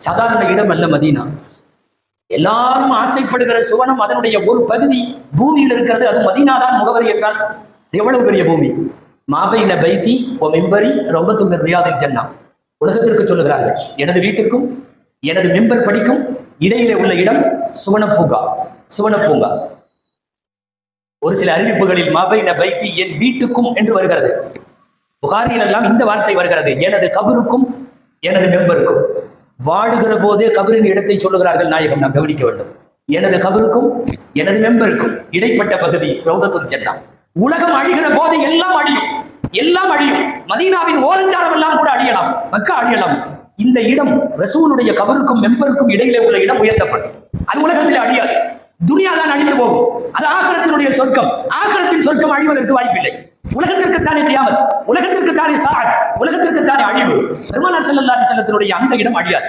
சாதாரண இடம் அல்ல மதீனா. எல்லாரும் ஆசைப்படுகிற சுவனம், அதனுடைய ஒரு பகுதி பூமியில் இருக்கிறது. அது மதீனா தான் முகவரி என்றால் எவ்வளவு பெரிய பூமி. மாபைன பைத்தி ஓ மிம்பரி ரௌதத்து மின் ரியாதில் ஜன்னா. உலகத்திற்கு சொல்லுகிறார்கள், எனது வீட்டிற்கும் எனது மிம்பர் படிக்கும் இடையிலே உள்ள இடம் சுவனப்பூங்கா. சுவனப்பூங்கா. ஒரு சில அறிவிப்புகளில் மாபைன பைத்தி என் வீட்டுக்கும் என்று வருகிறது. புகாரியில் எல்லாம் இந்த வார்த்தை வருகிறது, எனது கபருக்கும் எனது மெம்பருக்கும். வாடுகிற போதே கபரின் இடத்தை சொல்லுகிறார்கள் நாயகம், நாம் கவனிக்க வேண்டும். எனது கபருக்கும் எனது மெம்பருக்கும் இடைப்பட்ட பகுதி ரௌதத்துல் ஜன்னா. உலகம் அழிகிற போது எல்லாம் அழியும், எல்லாம் அழியும். மதீனாவின் ஓரஞ்சாரம் எல்லாம் கூட அழியலாம், மக்கா அழியலாம். இந்த இடம் ரசூலுடைய கபருக்கும் மெம்பருக்கும் இடையிலே உள்ள இடம் உயர்த்தப்படும். அது உலகத்தில் அழியாது, துனியா தான் அழிந்து போகும். அது ஆகிரத்தினுடைய சொர்க்கம். ஆகிரத்தின் சொர்க்கம் அழிவதற்கு வாய்ப்பில்லை. உலகத்திற்கு தானே கியாமத், உலகத்திற்கு தானே சாஅத், உலகத்திற்கு தானே அழிவு. பெருமானார் ஸல்லல்லாஹு அலைஹி வஸல்லத்தினுடைய அந்த இடம் அழியாது.